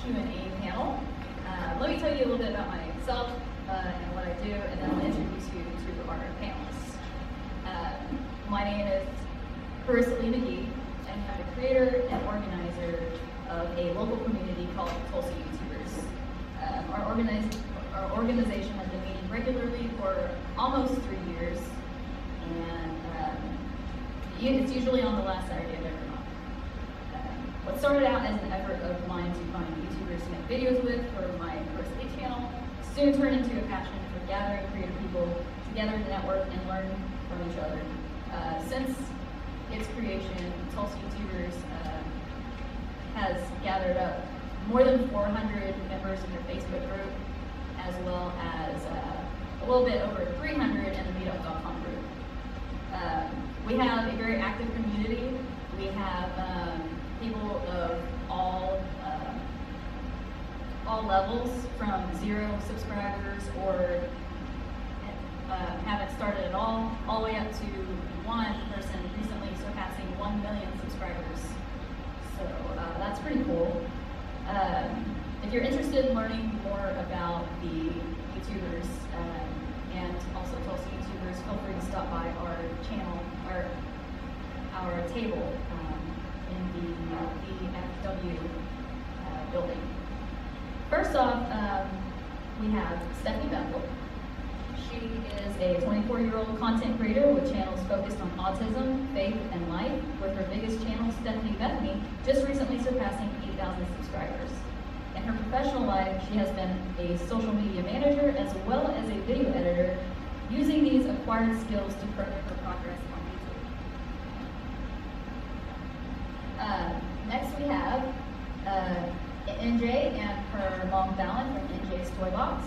Q&A panel. Let me tell you a little bit about myself and what I do, and then I'll introduce you to our panelists. My name is Tommy McGee, and I'm the creator and organizer of a local community called Tulsa YouTubers. Our organization has been meeting regularly for almost 3 years, and it's usually on the last Saturday of every month. What started out as an effort of mine to find YouTubers to make videos with for my University channel soon turned into a passion for gathering creative people together to network and learn from each other. Since its creation, Tulsa YouTubers has gathered up more than 400 members in their Facebook group, as well as a little bit over 300 in the MEETUPS.com group. We have a very active community. We have people of all levels, from 0 subscribers or haven't started at all the way up to one person recently surpassing 1 million subscribers. So that's pretty cool. If you're interested in learning more about the YouTubers and also Tulsa YouTubers, feel free to stop by our channel, our table in the FW building. First off, we have Stephanie Bethel. She is a 24-year-old content creator with channels focused on autism, faith, and life, with her biggest channel, Stephanie Bethany, just recently surpassing 8,000 subscribers. In her professional life, she has been a social media manager as well as a video editor, using these acquired skills to further her progress on YouTube. Next we have NJ and her mom Fallon from NJ's Toy Box.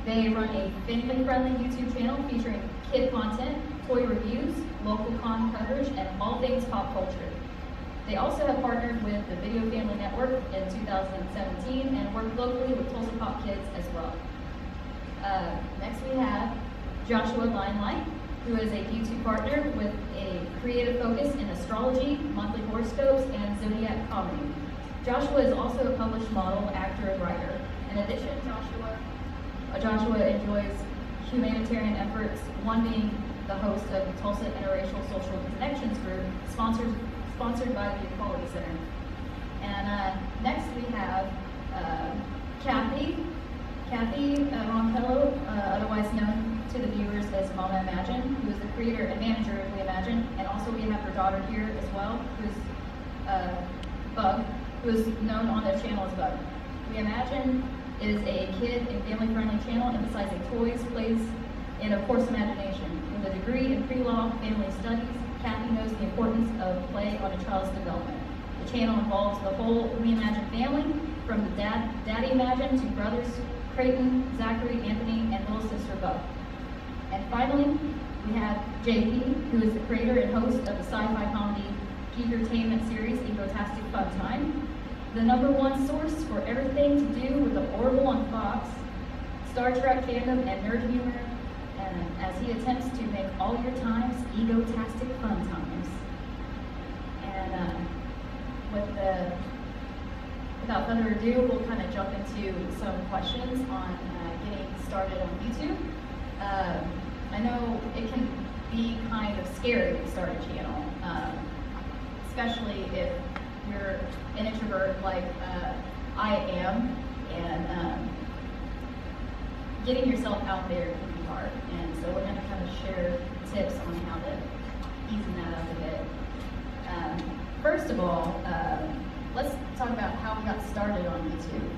They run a family-friendly YouTube channel featuring kid content, toy reviews, local con coverage, and all things pop culture. They also have partnered with the Video Family Network in 2017 and work locally with Tulsa Pop Kids as well. Next we have Joshua Limelight, who is a YouTube partner with a creative focus in astrology, monthly horoscopes, and zodiac comedy. Joshua is also a published model, actor, and writer. In addition, Joshua enjoys humanitarian efforts, one being the host of the Tulsa Interracial Social Connections Group, sponsored by the Equality Center. And next we have Kathy Roncello, otherwise known to the viewers as Mama Imagine, who is the creator and manager of We Imagine, and also we have her daughter here as well, who's Bug, who is known on their channel as Bug. We Imagine is a kid and family-friendly channel emphasizing toys, plays, and of course imagination. With a degree in pre-law family studies, Kathy knows the importance of play on a child's development. The channel involves the whole We Imagine family, from the Daddy Imagine to brothers Creighton, Zachary, Anthony, and little sister Buck. And finally, we have JP, who is the creator and host of the sci-fi comedy Geekertainment series Egotastic Fun Time, the #1 source for everything to do with the Orville on Fox, Star Trek fandom, and nerd humor, as he attempts to make all your times egotastic fun times. And without further ado, we'll kind of jump into some questions on getting started on YouTube. I know it can be kind of scary to start a channel, especially if you're an introvert like I am, and getting yourself out there can be hard. And so we're going to kind of share tips on how to ease that up a bit. First of all, let's talk about how we got started on YouTube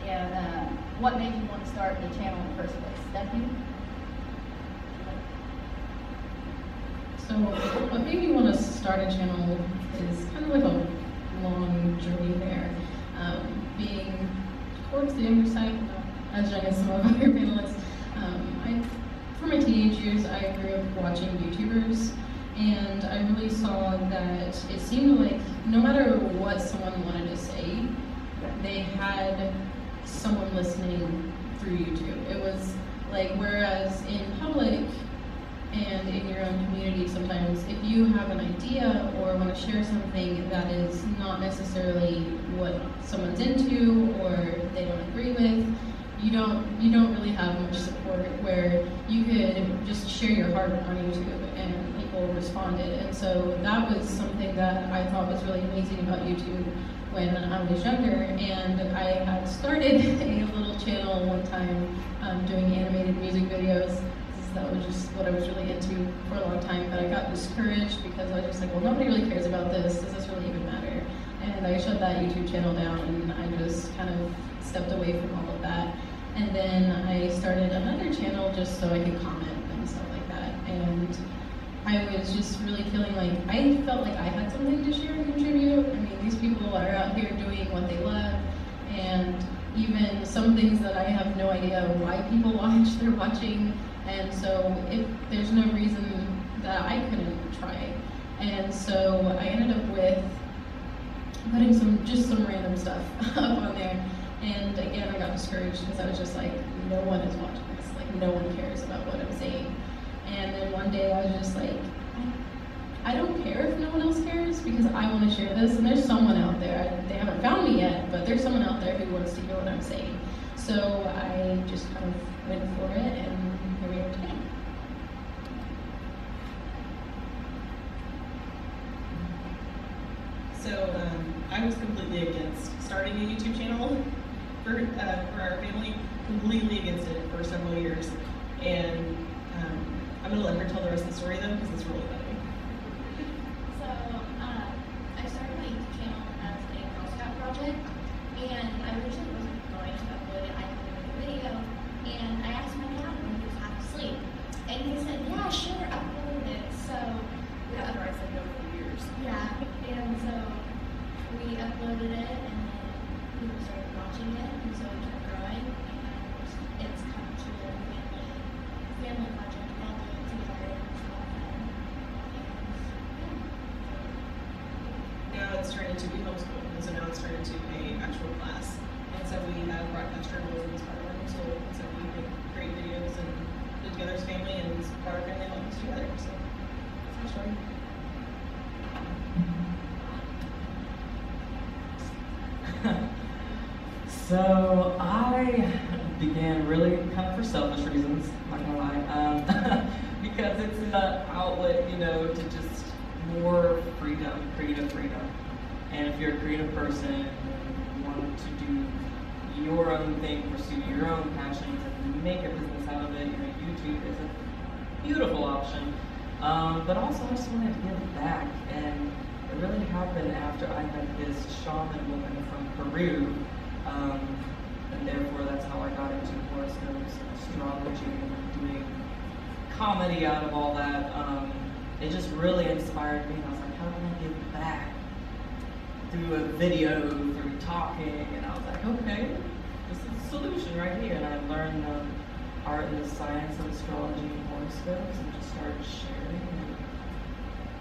and what made you want to start a channel in the first place. Stephanie? So what made me want to start a channel is kind of like a long journey there. Being towards the younger side, not as young as some of our panelists, for my teenage years I grew up watching YouTubers, and I really saw that it seemed like no matter what someone wanted to say, they had someone listening through YouTube. It was like, whereas in public and in your own community, sometimes if you have an idea or want to share something that is not necessarily what someone's into or they don't agree with, you don't really have much support where you could just share your heart on YouTube and people responded. And so that was something that I thought was really amazing about YouTube when I was younger. And I had started a little channel one time doing animated music videos. That was just what I was really into for a long time, but I got discouraged because I was just like, well, nobody really cares about this. Does this really even matter? And I shut that YouTube channel down, and I just kind of stepped away from all of that. And then I started another channel just so I could comment and stuff like that. And I was just really feeling like, I felt like I had something to share and contribute. I mean, these people are out here doing what they love, and even some things that I have no idea why people watch, they're watching. And so if there's no reason that I couldn't try. And so I ended up with putting some random stuff up on there. And again, I got discouraged because I was just like, no one is watching this. Like, no one cares about what I'm saying. And then one day I was just like, I don't care if no one else cares because I want to share this. And there's someone out there, they haven't found me yet, but there's someone out there who wants to hear what I'm saying. So I just kind of went for it, and here we are today. So I was completely against starting a YouTube channel for our family, completely against it for several years. And I'm going to let her tell the rest of the story though, because it's really funny. So I started my YouTube channel as a Girl Scout project, and I originally wasn't going to upload it. I had to make a video, and I asked my dad when he was half asleep, and he said, "Yeah, sure, upload it." So After I said no for years. yeah, and so we uploaded it, and then people started watching it, and so it kept growing, and it's come to a family project. We all do it together. It's a lot of fun. And Now it's turned into be homeschooled, and so now it's turned into a actual class. And so we have broadcast journalism as part of our homeschool, and so we make great videos and put together as family and brought our family homes together. So that's our story. So I began really kind of for selfish reasons, not gonna lie, because it's an outlet, you know, to just more freedom, creative freedom. And if you're a creative person, you want to do your own thing, pursue your own passions, and make a business out of it, you know, YouTube is a beautiful option. But also I just wanted to give back, and it really happened after I met this shaman woman from Peru. And therefore that's how I got into horoscopes and astrology and doing comedy out of all that. It just really inspired me, and I was like, how can I give back through a video, through talking? And I was like, okay, this is the solution right here. And I learned the art and the science of astrology and horoscopes, and just started sharing.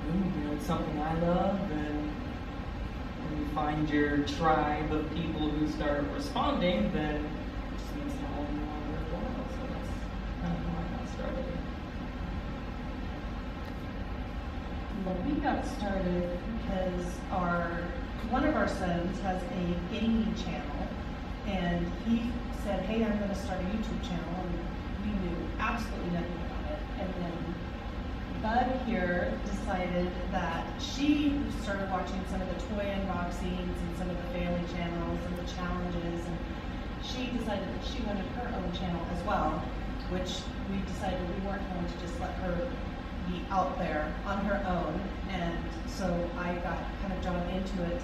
And you know, it's something I love, and when you find your tribe of people who start responding, then it just makes it all more worthwhile. So that's kind of how I got started. Well, we got started because one of our sons has a gaming channel, and he said, "Hey, I'm going to start a YouTube channel," and we knew absolutely nothing about it. And then Bud here decided that she started watching some of the toy unboxings and some of the family channels and the challenges, and she decided that she wanted her own channel as well, which we decided we weren't going to just let her be out there on her own. And so I got kind of drawn into it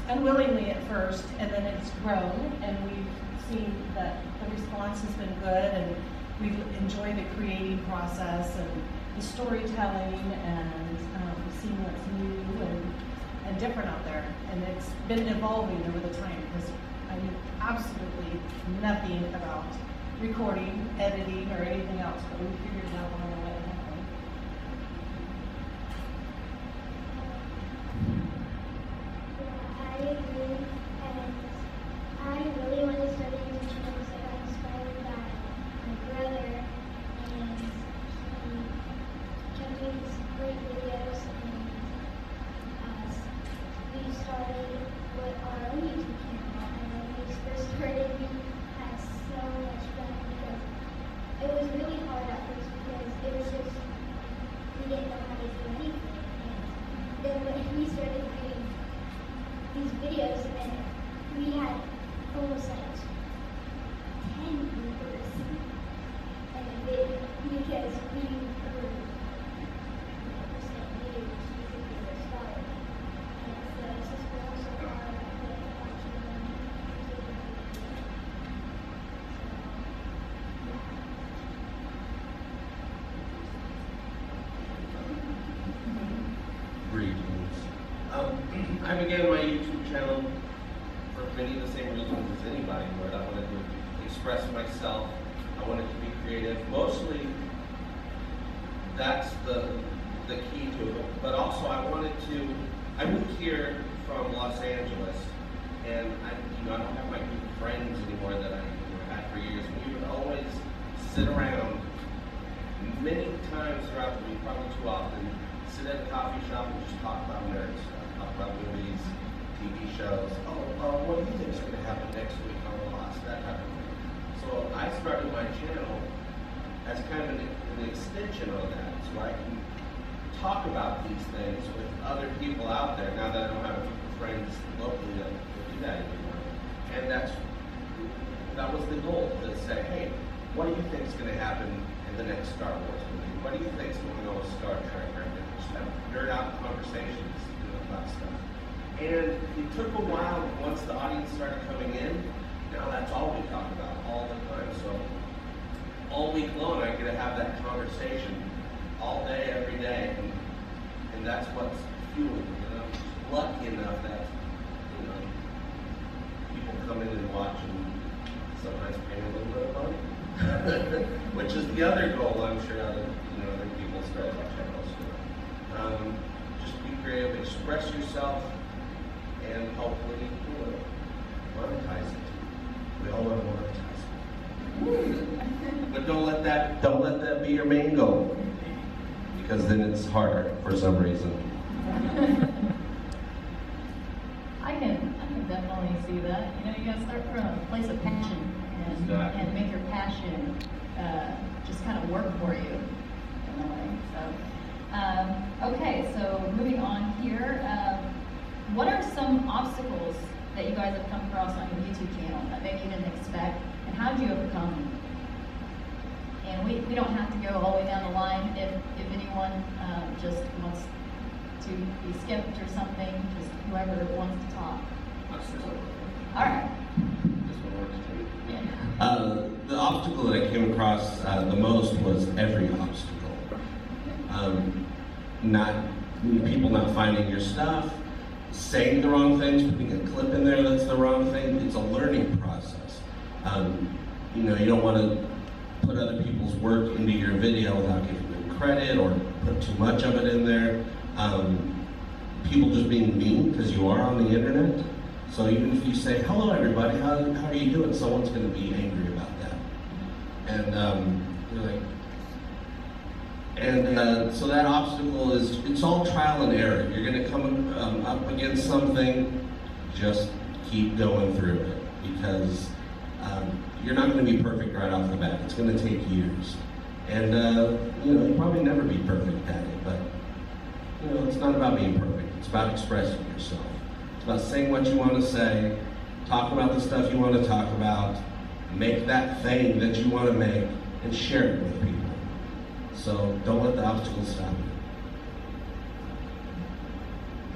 unwillingly at first, and then it's grown, and we've seen that the response has been good, and we've enjoyed the creating process and the storytelling, and seeing what's new and different out there. And it's been evolving over the time, because I knew absolutely nothing about recording, editing, or anything else, but we figured it out along the way. I agree, and I really want to study YouTube because I got inspired by my brother, and he kept making some great videos, and we started with our own we had almost like 10 viewers in a video because we were saying videos because we were started. And so it's just been also hard with watching them. Greetings. I began my YouTube channel for many of the same reasons as anybody would. I wanted to express myself. I wanted to be creative. Mostly, that's the key to it. But also, I moved here from Los Angeles, and I don't have my group of friends anymore that I had for years. We would always sit around many times throughout the week, probably too often, sit at a coffee shop and just talk about nerd stuff, talk about movies, TV shows. What do you think is going to happen next week on the Lost? That type of thing. So I started my channel as kind of an extension of that, so I can talk about these things with other people out there now that I don't have a group of friends locally that do that anymore. And that was the goal, to say, hey, what do you think is going to happen in the next Star Wars movie? What do you think is going on with Star Trek? Just have nerd out conversations about stuff. And it took a while, but once the audience started coming in, now that's all we talk about all the time. So all week long, I get to have that conversation all day, every day, and that's what's fueling me. And I'm just lucky enough that people come in and watch and sometimes pay a little bit of money, which is the other goal, I'm sure, other people start their channels. Just be creative, express yourself, and hopefully monetize it. We all want to monetize it. But don't let that be your main goal, because then it's harder for some reason. I can definitely see that. You gotta start from a place of passion and make your passion just kind of work for you in a way. So, okay, so moving on here. What are some obstacles that you guys have come across on your YouTube channel that maybe you didn't expect, and how did you overcome them? And we don't have to go all the way down the line. If anyone just wants to be skipped or something, just whoever wants to talk. All right. This one works too. Yeah. The obstacle that I came across the most was every obstacle. People not finding your stuff, saying the wrong things, putting a clip in there that's the wrong thing. It's a learning process. You don't want to put other people's work into your video without giving them credit or put too much of it in there. People just being mean because you are on the internet. So even if you say, hello everybody, how are you doing? Someone's going to be angry about that. And you're like, so that obstacle it's all trial and error. You're going to come up against something, just keep going through it, because you're not going to be perfect right off the bat. It's going to take years. And you'll probably never be perfect at it, but it's not about being perfect. It's about expressing yourself. It's about saying what you want to say, talk about the stuff you want to talk about, make that thing that you want to make, and share it with people. So don't let the obstacles stop you.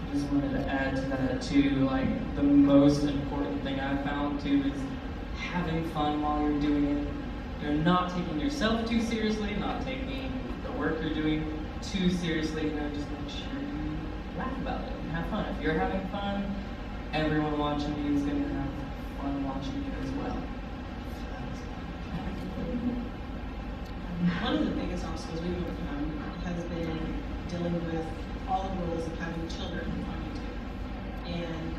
I just wanted to add to that too, the most important thing I found too is having fun while you're doing it. You're not taking yourself too seriously, not taking the work you're doing too seriously. Just make sure you laugh about it and have fun. If you're having fun, everyone watching you is going to have fun watching you as well. One of the biggest obstacles we've overcome has been dealing with all the rules of having children on YouTube. And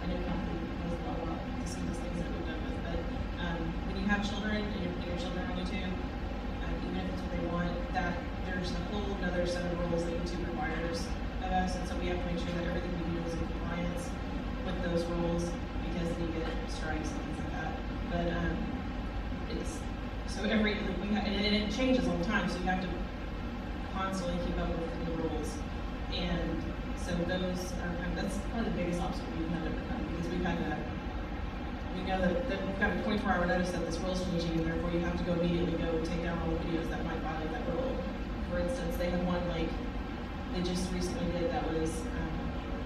I know Kathy knows a lot about the things that we've done with, but when you have children and you're putting your children on YouTube, even if it's what they want, that there's a whole other set of rules that YouTube requires of us, and so we have to make sure that everything we do is in compliance with those rules, because then you get strikes and things like that. But it's so and it changes all the time, so you have to constantly keep up with the new rules. And so those are that's probably the biggest obstacle we've had to overcome, because we've had to know that we've got a 24-hour notice that this rule is changing, and therefore you have to go immediately take down all the videos that might violate that rule. For instance, they had one like they just recently did that was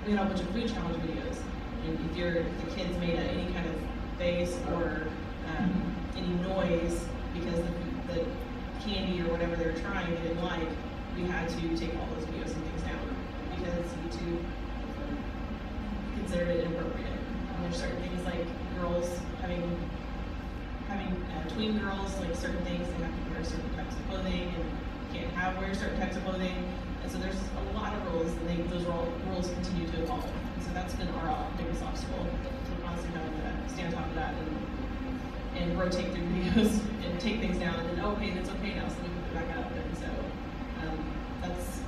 we had a bunch of food challenge videos, and if the kids made any kind of face or any noise because the candy or whatever they're trying they didn't like, we had to take all those videos and things down because YouTube considered it inappropriate. And there's certain things like girls having tween girls, like certain things they have to wear certain types of clothing and can't wear certain types of clothing. And so there's a lot of rules, and those rules continue to evolve. And so that's been our biggest obstacle. So we're constantly having to stay on top of that and rotate through videos and take things down, and then okay, that's okay now, so we can put it back up. And so that's.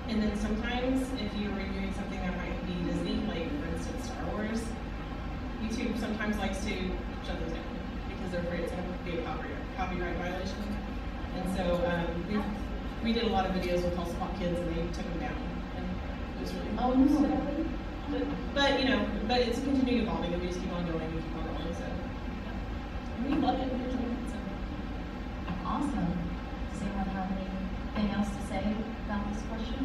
And then sometimes, if you're reviewing something that might be Disney, like for instance Star Wars, YouTube sometimes likes to shut those down because they're afraid it's going to be a copyright violation. And so we did a lot of videos with Tulsa kids, and they took them down. And it was really Oh no. but you know, but it's continuing evolving, and we just keep on going and keep on rolling. So and we love it. We're enjoying it. So Awesome. Does anyone have anything else to say about this question?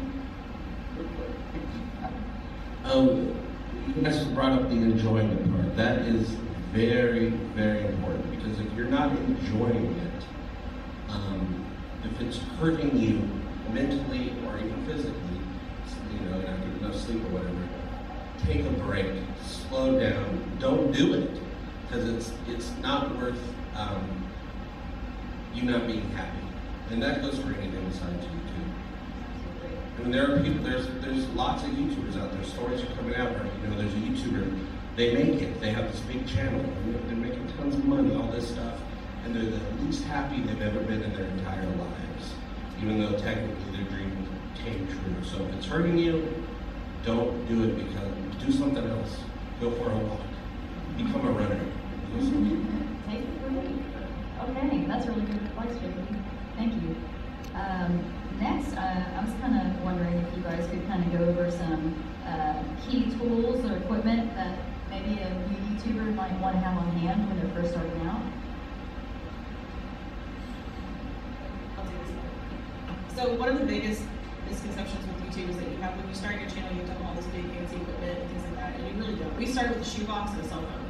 You guys brought up the enjoyment part. That is very, very important, because if you're not enjoying it, if it's hurting you mentally or even physically, you know, not getting enough sleep or whatever, take a break, slow down, don't do it, because it's not worth you not being happy. And that goes for anything besides YouTube. I mean, there are people, there's lots of YouTubers out there, stories are coming out, right? You know, there's a YouTuber, they make it, they have this big channel, they're making tons of money, all this stuff, and they're the least happy they've ever been in their entire lives, even though technically their dream came true. So if it's hurting you, don't do it, because do something else. Go for a walk. Become a runner. Do something. Take a break. Okay, that's a really good advice, JP. Thank you. Next, I was kind of wondering if you guys could kind of go over some key tools or equipment that maybe a new YouTuber might want to have on hand when they're first starting out. I'll take this one. So one of the biggest misconceptions with YouTube is that you have, when you start your channel, you have to have all this big fancy equipment and things like that, and you really don't. We started with a shoebox and a cell phone.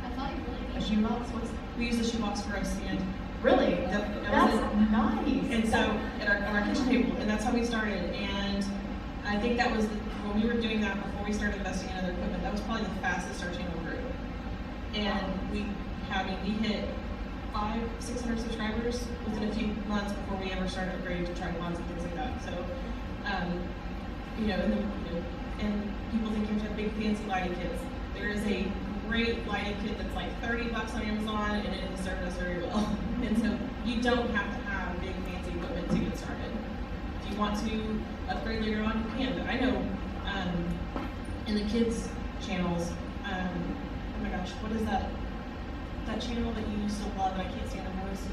I thought you really A shoebox? We use a shoebox for our stand. Really? That That's was it. nice. And so on our kitchen table, and that's how we started. And I think that was when we were doing that before we started investing in other equipment. That was probably the fastest our channel grew. And we hit 500-600 subscribers within a few months before we ever started upgrading to tripods and things like that. So, you know, and people think you have to have big fancy lighting kits. There is a great lighting kit that's like $30 on Amazon, and it has served us very well. And so you don't have to have big fancy equipment to get started. If you want to upgrade later on, you can. But I know in the kids channels, oh my gosh, what is that channel that you used to love and I can't stand her voice?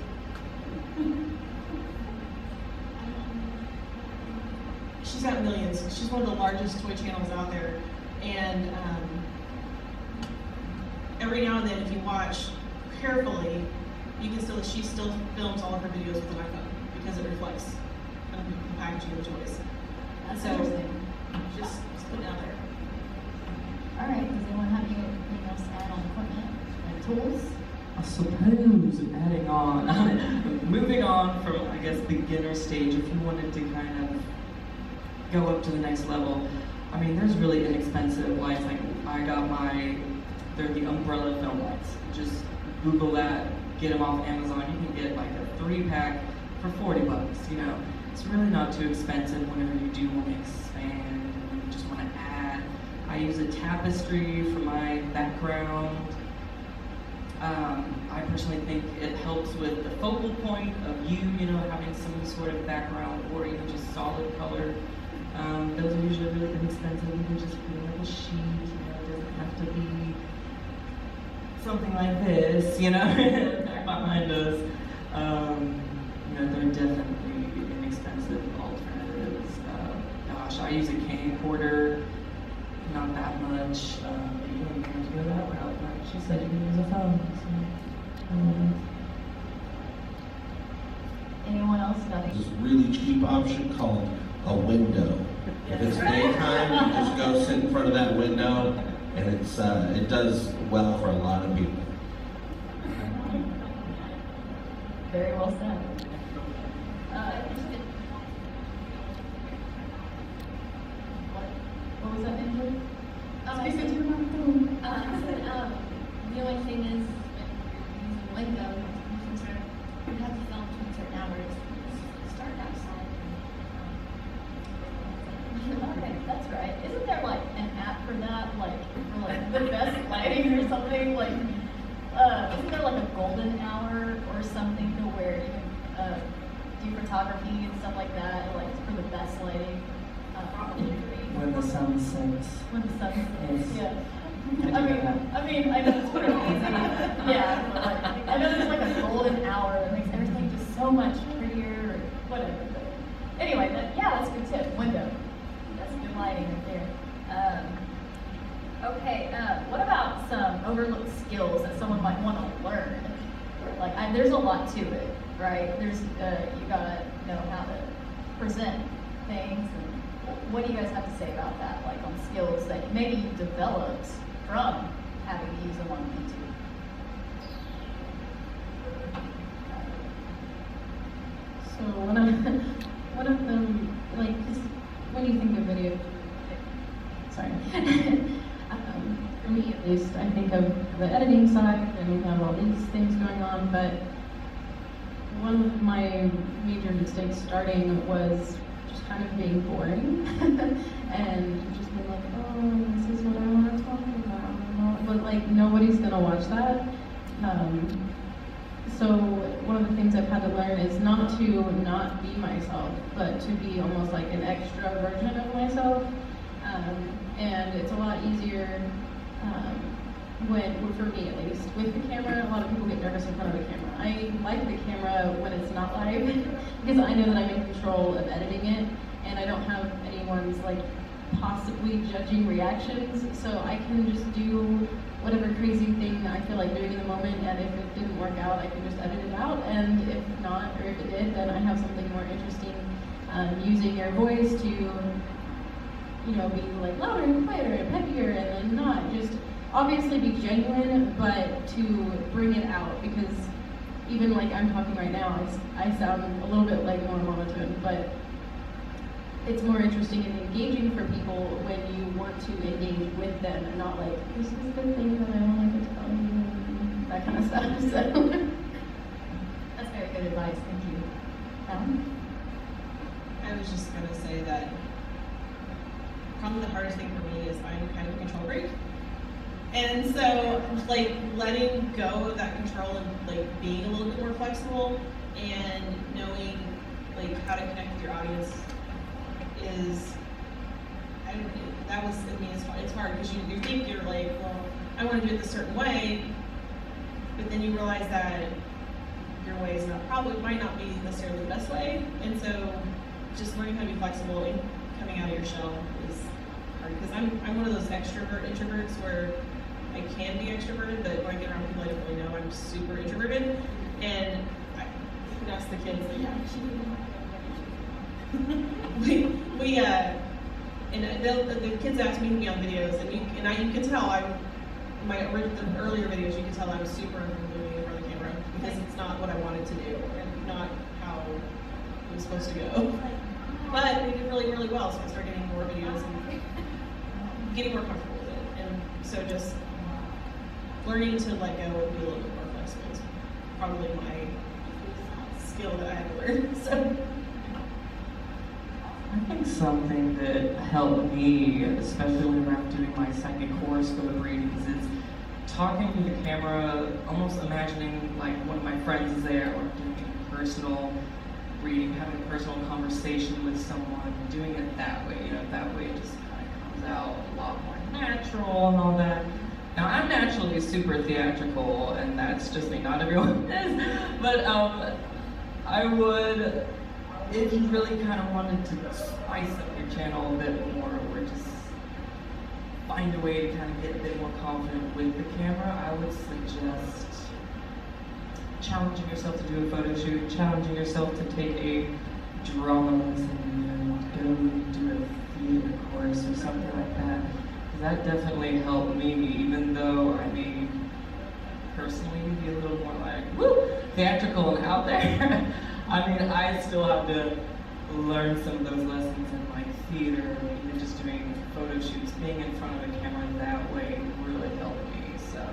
She's got millions. She's one of the largest toy channels out there, and every now and then, if you watch carefully, you can still she still films all of her videos with an iPhone because it reflects the packaging of the toys. That's So interesting. just put it out there. All right, does anyone have anything else to add on equipment and tools? I suppose adding on, moving on from, I guess, beginner stage, if you wanted to kind of go up to the next level, I mean, there's really inexpensive lights. Like, I got they're the umbrella film lights. Just Google that, get them off Amazon. You can get like a 3-pack for $40, you know. It's really not too expensive whenever you do want to expand and you just want to add. I use a tapestry for my background. I personally think it helps with the focal point of you know, having some sort of background or even just solid color. Those are usually really inexpensive. You can just put in like a sheet, you know, it doesn't have to be something like this, you know, back behind us. You know, they're definitely inexpensive alternatives. Gosh, I use a camcorder, not that much. she said you could use a phone. So, Anyone else? Nothing. This really cheap option called a window. If it's daytime, you just go sit in front of that window, and it does well for a lot of people. Very well said. What was that, Andrew? I said, the only thing is, when you're using window, you have to film between certain hours. Start outside. Okay, that's right. Isn't there like an app for that, like for like the best lighting or something? Like, isn't there like a golden hour or something to where you can do photography and stuff like that, like for the best lighting? When the sun sets. When the sun sets, Yes. yeah. I I mean, I know it's pretty easy. Yeah, but like, I know there's like a golden hour that makes everything just so much prettier or whatever. But anyway, yeah, that's a good tip. Window. That's good lighting right there. Okay, what about some overlooked skills that someone might want to learn? Like, there's a lot to it, right? There's, you gotta know how to present things. And what do you guys have to say about that? Like, on skills that maybe you developed from having to use them on YouTube? So one of them, like, just when you think of video, sorry. For me at least, I think of the editing side, and we have all these things going on, but one of my major mistakes starting was just kind of being boring, and just being like, oh, this is what I want to talk about, but like, nobody's gonna watch that. So one of the things I've had to learn is not to not be myself, but to be almost like an extra version of myself. And it's a lot easier for me at least, with the camera. A lot of people get nervous in front of the camera. I like the camera when it's not live because I know that I'm in control of editing it, and I don't have anyone's like possibly judging reactions, so I can just do whatever crazy thing I feel like doing in the moment, and if it didn't work out, I can just edit it out, and if not, or if it did, then I have something more interesting, using your voice to, you know, be like louder and quieter and peppier, and then not just obviously be genuine, but to bring it out, because even like I'm talking right now, I sound a little bit like more monotone, but it's more interesting and engaging for people when you want to engage with them and not like, this is the thing that I wanted to tell you, that kind of stuff. So That's very good advice. Thank you. I was just gonna say that probably the hardest thing for me is I'm kind of a control freak. And so, like, letting go of that control and, like, being a little bit more flexible and knowing, like, how to connect with your audience is, I mean, it's hard because you think you're like, well, I want to do it this certain way, but then you realize that your way is might not be necessarily the best way. And so, just learning how to be flexible and coming out of your shell is hard, because I'm one of those introverts where I can be extroverted, but when I get around people I don't really know, I'm super introverted. And I can ask the kids, like, yeah, the kids ask me to be on videos, and you can tell the earlier videos, you can tell I'm super uncomfortable in front of the camera because it's not what I wanted to do and not how it was supposed to go. But they did really, really well, so I started getting more videos and getting more comfortable with it. And so just learning to let go and be a little bit more flexible is probably my skill that I have to learn. So. I think something that helped me, especially when I'm doing my second course for the breedings, is talking to the camera, almost imagining like one of my friends is there, or doing a personal reading, having a personal conversation with someone, doing it that way. You know, that way it just kind of comes out a lot more natural and all that. Now, I'm naturally super theatrical, and that's just me, not everyone is, but I would, if you really kind of wanted to spice up your channel a bit more, or just find a way to kind of get a bit more confident with the camera, I would suggest challenging yourself to do a photo shoot, challenging yourself to take a drama lesson, go do a theater course or something like that. That definitely helped me, even though I may personally be a little more like, woo, theatrical and out there. I mean, I still have to learn some of those lessons in like theater, even just doing photo shoots, being in front of a camera that way really helped me, so.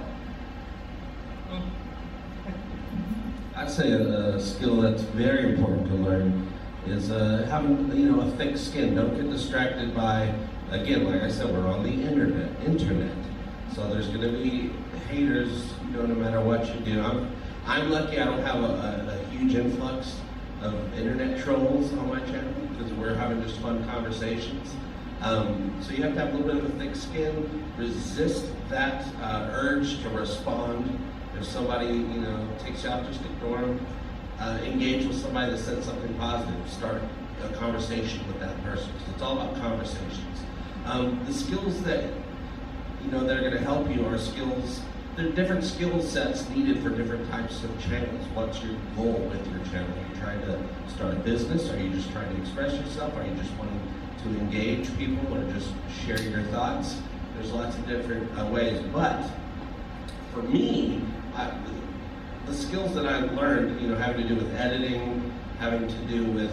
I'd say a skill that's very important to learn is having, a thick skin. Don't get distracted by, again, like I said, we're on the internet. So there's going to be haters, no matter what you do. I'm lucky I don't have a huge influx of internet trolls on my channel because we're having just fun conversations. So you have to have a little bit of a thick skin, resist that urge to respond. If somebody, takes you out, just ignore them. Engage with somebody that said something positive. Start a conversation with that person, because it's all about conversations. The skills that, that are going to help you are skills. There are different skill sets needed for different types of channels. What's your goal with your channel? Are you trying to start a business? Are you just trying to express yourself? Are you just wanting to engage people or just share your thoughts? There's lots of different ways, but for me, the skills that I've learned, having to do with editing, having to do with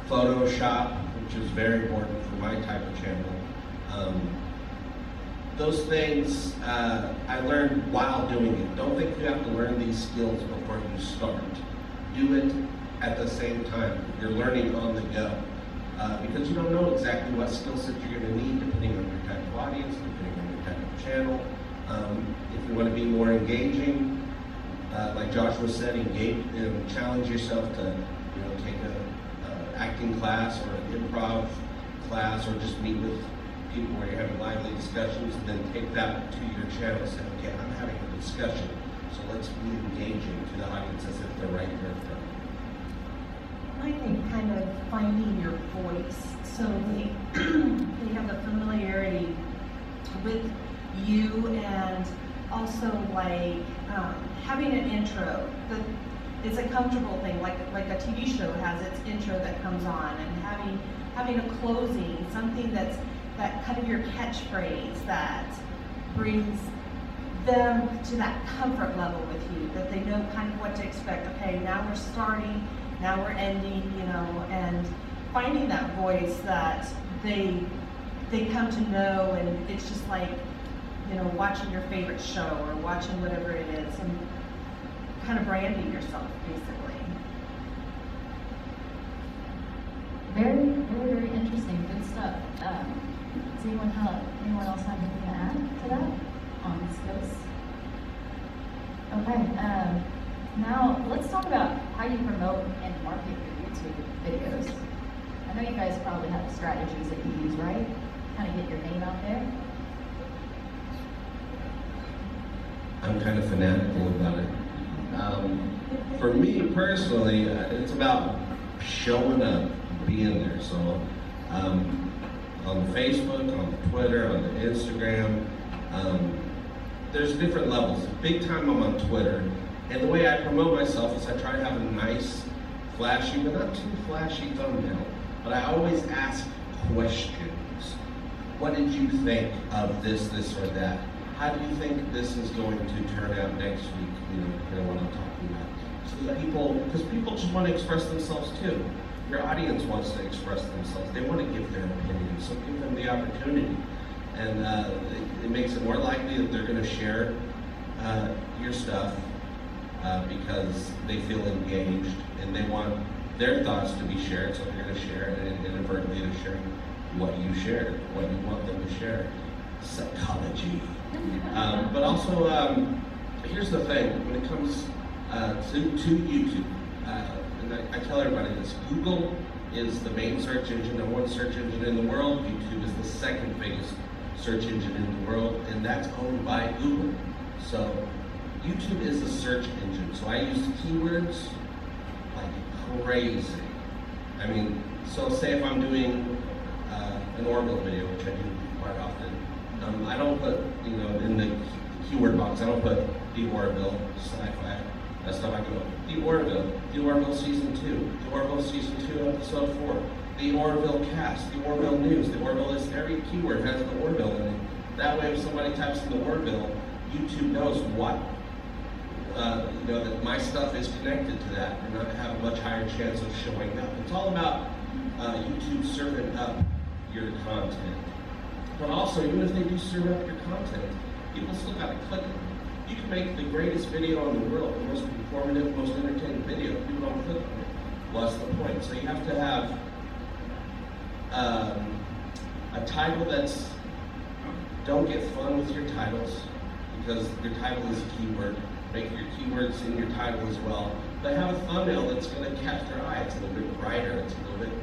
Photoshop, which is very important for my type of channel. Those things I learned while doing it. Don't think you have to learn these skills before you start. Do it at the same time. You're learning on the go. Because you don't know exactly what skill set you're going to need depending on your type of audience, depending on your type of channel. If you want to be more engaging, like Joshua said, engage, challenge yourself to take a acting class or an improv class, or just meet with people where you're having lively discussions, and then take that to your channel and say, okay, I'm having a discussion, so let's be engaging to the audience as if they're right here in front of you. I think kind of finding your voice, so they have a familiarity with you, and also like having an intro that it's a comfortable thing, like a TV show has its intro that comes on, and having a closing, something that's that kind of your catchphrase that brings them to that comfort level with you, that they know kind of what to expect. Okay, now we're starting, now we're ending, and finding that voice that they come to know, and it's just like, watching your favorite show or watching whatever it is, and kind of branding yourself, basically. Very, very, very interesting. Good stuff. Does anyone else have anything to add to that on skills? Okay. Now let's talk about how you promote and market your YouTube videos. I know you guys probably have strategies that you use, right? Kind of get your name out there. I'm kind of fanatical about it. For me personally, it's about showing up, being there. So on Facebook, on Twitter, on Instagram, there's different levels. Big time I'm on Twitter, and the way I promote myself is I try to have a nice, flashy, but not too flashy thumbnail. But I always ask questions. What did you think of this or that? How do you think this is going to turn out next week? What I'm talking about. So that because people just want to express themselves too. Your audience wants to express themselves. They want to give their opinion. So give them the opportunity. And it makes it more likely that they're going to share your stuff because they feel engaged and they want their thoughts to be shared. So they're going to share it, and inadvertently they're sharing what you shared, what you want them to share. Psychology. But also, here's the thing, when it comes to YouTube, and I tell everybody this, Google is the main search engine, the one search engine in the world. YouTube is the second biggest search engine in the world, and that's owned by Google. So YouTube is a search engine. So I use keywords like crazy. I mean, so say if I'm doing an orbital video, which I do quite often, I don't put, you know, in the keyword box, I don't put the Orville, sci-fi, that stuff. I go, the Orville season 2, the Orville season 2 episode 4, the Orville cast, the Orville news, the Orville is, every keyword has the Orville in it. That way if somebody types in the Orville, YouTube knows what, you know, that my stuff is connected to that and I have a much higher chance of showing up. It's all about YouTube serving up your content. But also, even if they do serve up your content, people still gotta click on it. You can make the greatest video in the world, the most informative, most entertaining video, if people don't click on it. Well, that's the point. So you have to have a title that's, don't get fun with your titles, because your title is a keyword. Make your keywords in your title as well. But have a thumbnail that's gonna catch their eye. It's a little bit brighter, it's a little bit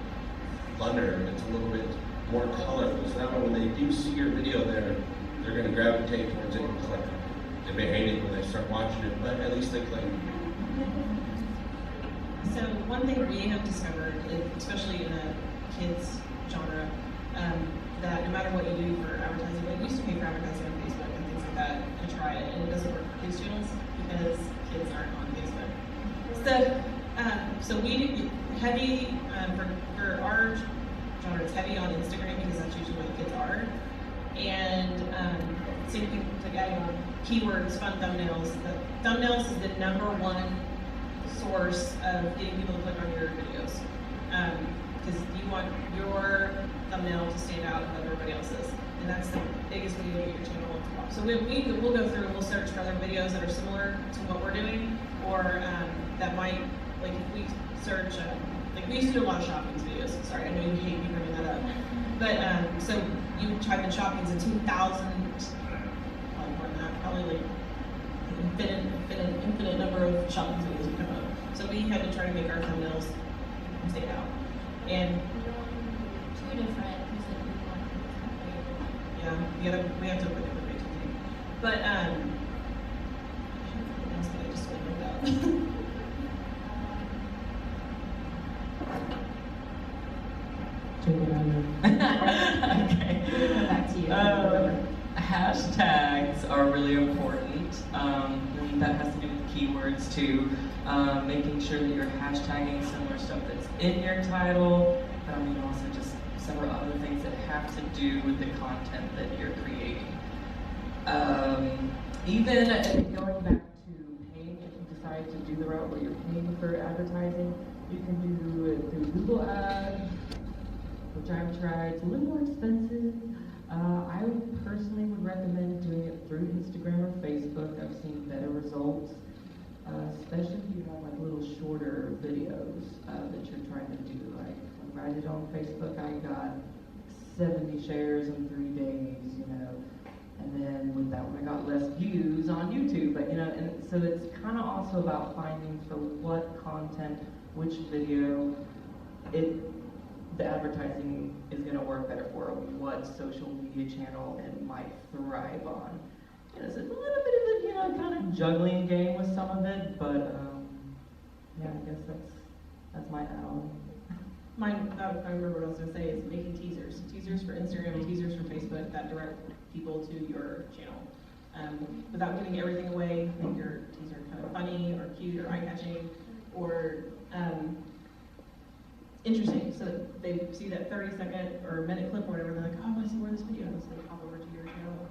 funner, it's a little bit more colorful. So that way when they do see your video there, they're gonna gravitate towards it and click on it. They may hate it when they start watching it, but at least they click. So one thing we have discovered, especially in a kids genre, that no matter what you do for advertising, like we used to pay for advertising on Facebook and things like that to try it, and it doesn't work for kids channels because kids aren't on Facebook. So we do heavy, for our genre, it's heavy on Instagram because that's usually where the kids are. And same thing to adding on keywords, fun thumbnails. The thumbnails is the #1 source of getting people to click on your videos. Because you want your thumbnail to stand out above everybody else's. And that's the biggest way to get your channel on top. So we'll go through and we'll search for other videos that are similar to what we're doing, or that might, like if we search, like we used to do a lot of shopping videos. Sorry, I know you hate me bringing that up. But so you type in shoppings in 2,000, probably more than that, probably like infinite number of shopping videos would come up. So we had to try to make our thumbnails stand out. And Two different pieces of yeah, we have to put it way too deep. But something else that I just went out. Okay. Back to you. Hashtags are really important. And that has to do with keywords too. Making sure that you're hashtagging similar stuff that's in your title, but I mean also just several other things that have to do with the content that you're creating. Even going back to paying, if you decide to do the route where you're paying for advertising, you can do it through Google Ads, which I've tried. It's a little more expensive. I personally would recommend doing it through Instagram or Facebook. I've seen better results, especially if you have like little shorter videos that you're trying to do. Like when I did it on Facebook, I got 70 shares in 3 days, you know. And then with that one, I got less views on YouTube. But you know, and so it's kind of also about finding for what content, which video, the advertising is going to work better for, what social media channel it might thrive on. You know, so it's a little bit of a, you know, kind of juggling game with some of it, but yeah, I guess that's my add-on. Mine, I remember what I was going to say, is making teasers. Teasers for Instagram, teasers for Facebook that direct people to your channel. Without giving everything away, make your teaser kind of funny or cute or eye-catching or interesting, so that they see that 30-second or minute clip or whatever, and they're like, oh, I want to see more of this video, and so they pop over to your channel.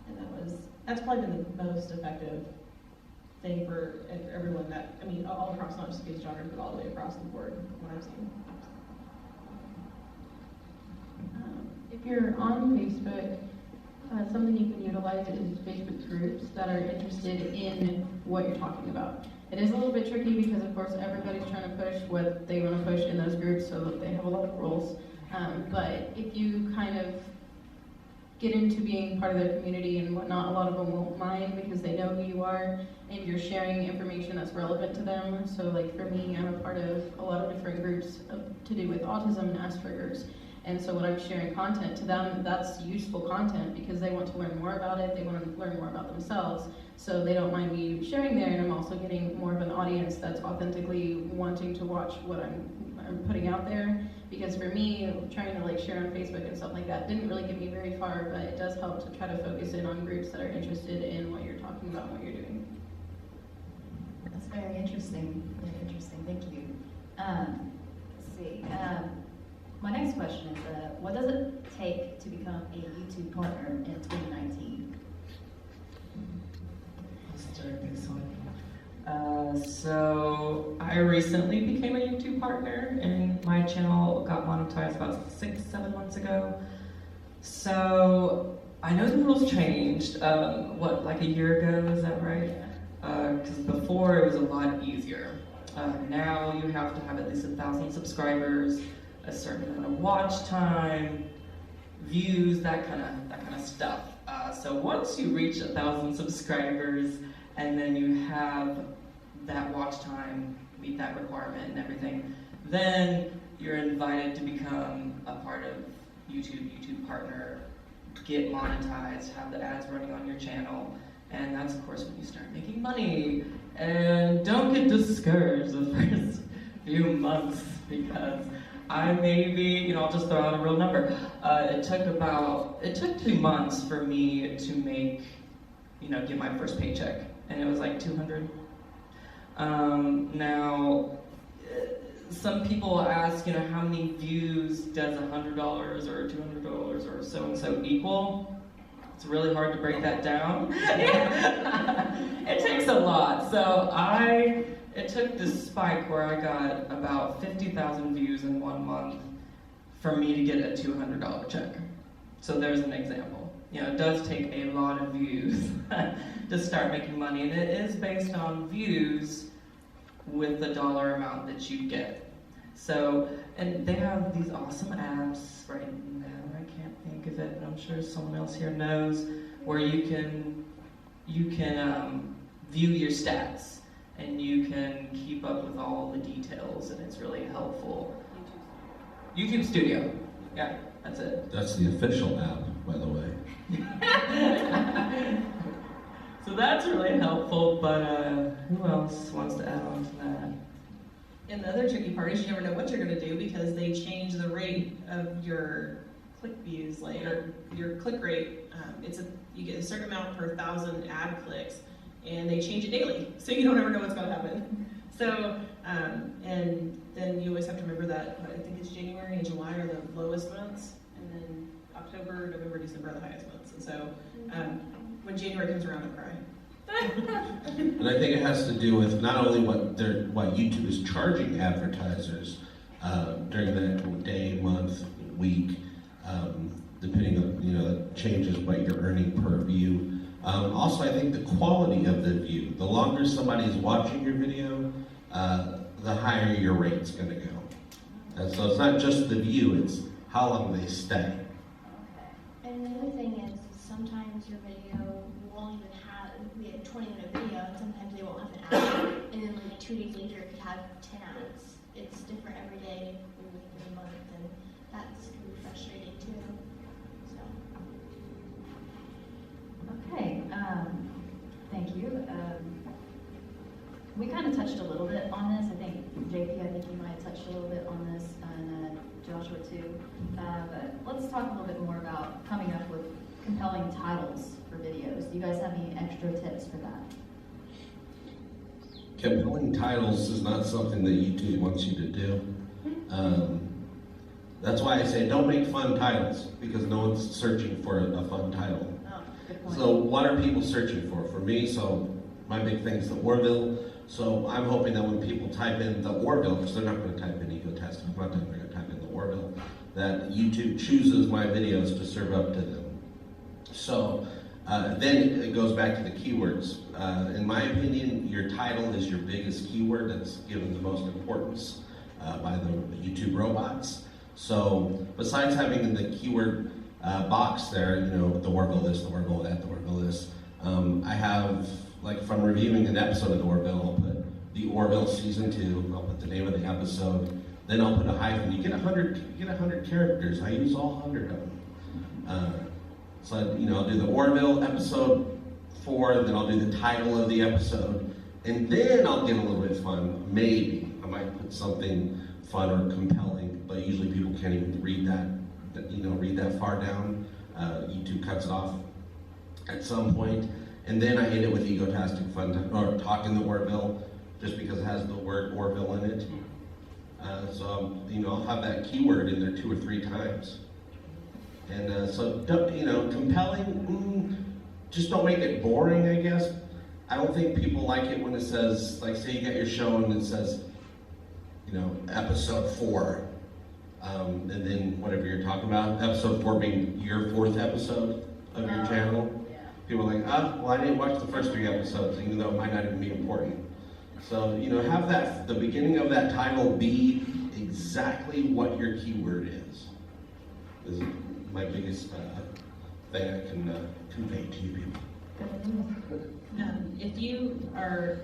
And that's probably been the most effective thing for everyone that, I mean, all across, not just kids genres, but all the way across the board, what I've seen. If you're on Facebook, something you can utilize is Facebook groups that are interested in what you're talking about. It is a little bit tricky because, of course, everybody's trying to push what they want to push in those groups, so that they have a lot of rules. But if you kind of get into being part of their community and whatnot, a lot of them won't mind because they know who you are and you're sharing information that's relevant to them. So like for me, I'm a part of a lot of different groups to do with autism and Asperger's. And so when I'm sharing content to them, that's useful content because they want to learn more about it, they want to learn more about themselves. So they don't mind me sharing there, and I'm also getting more of an audience that's authentically wanting to watch what I'm putting out there. Because for me, trying to like share on Facebook and stuff like that didn't really get me very far, but it does help to try to focus in on groups that are interested in what you're talking about and what you're doing. That's very interesting. Very interesting. Thank you. Let's see. My next question is, what does it take to become a YouTube partner in 2019? I'll start this one. So I recently became a YouTube partner, and my channel got monetized about 6-7 months ago. So I know the rules changed. What, like a year ago? Is that right? Because before it was a lot easier. Now you have to have at least 1,000 subscribers, a certain amount of watch time, views, that kind of stuff. So once you reach 1,000 subscribers, and then you have that watch time, meet that requirement and everything, then you're invited to become a part of YouTube partner, get monetized, have the ads running on your channel, and that's of course when you start making money. And don't get discouraged the first few months, because I maybe, I'll just throw out a real number. It took 2 months for me to make, get my first paycheck, and it was like $200. Now, some people ask, how many views does $100 or $200 or so and so equal? It's really hard to break that down. It takes a lot. So it took this spike where I got about 50,000 views in 1 month for me to get a $200 check. So there's an example. It does take a lot of views to start making money, and it is based on views with the dollar amount that you get. So, and they have these awesome apps right now. I can't think of it, but I'm sure someone else here knows, where you can view your stats, and you can keep up with all the details, and it's really helpful. YouTube Studio. Yeah, that's it. That's the official app, by the way. So that's really helpful, but who else wants to add on to that? And the other tricky part is you never know what you're going to do, because they change the rate of your click views, or your click rate. You get a certain amount per 1,000 ad clicks, and they change it daily, so you don't ever know what's going to happen. So, and then you always have to remember that I think it's January and July are the lowest months, and then October, November, December are the highest months. And so, when January comes around, I cry. And I think it has to do with not only what YouTube is charging advertisers during that day, month, week, depending on, it changes what you're earning per view. Also, I think the quality of the view. The longer somebody is watching your video, the higher your rate's going to go. And so it's not just the view, it's how long they stay. And the other thing is, sometimes your video won't even have, we have a 20-minute video, and sometimes they won't have an ad, and then like 2 days later it could have 10 ads. It's different every day, every week, every month, and that's can be frustrating too. So. Okay, thank you. We kind of touched a little bit on this. I think JP, you might have touched a little bit on this, and Joshua too. But let's talk a little bit more about coming up with compelling titles for videos. Do you guys have any extra tips for that? Compelling titles is not something that YouTube wants you to do. That's why I say don't make fun titles, because no one's searching for a fun title. Oh, good point. So what are people searching for? For me, so my big thing is the Orville. So I'm hoping that when people type in the Orville, because they're not going to type in ecotest, I'm not going to type in the Orville, that YouTube chooses my videos to serve up to them. So then it goes back to the keywords. In my opinion, your title is your biggest keyword that's given the most importance by the YouTube robots. So besides having the keyword box there, the Orville this, the Orville that, the Orville this, I have, like if I'm reviewing an episode of the Orville, I'll put the Orville Season 2, I'll put the name of the episode, then I'll put a hyphen. You get 100 characters. I use all 100 of them. So I'll do the Orville episode 4, then I'll do the title of the episode, and then I'll get a little bit fun. Maybe I might put something fun or compelling but usually people can't even read read that far down. YouTube cuts it off at some point. And then I end it with egotastic fun, or talking the Orville, just because it has the word Orville in it. So I'll have that keyword in there 2 or 3 times. And so, compelling, just don't make it boring, I guess. I don't think people like it when it says, like, say you got your show and it says, episode 4, and then whatever you're talking about, episode 4 being your 4th episode of your channel. Yeah. People are like, well, I didn't watch the first 3 episodes, even though it might not even be important. So, have the beginning of that title be exactly what your keyword is my biggest thing I can convey to you people. If you have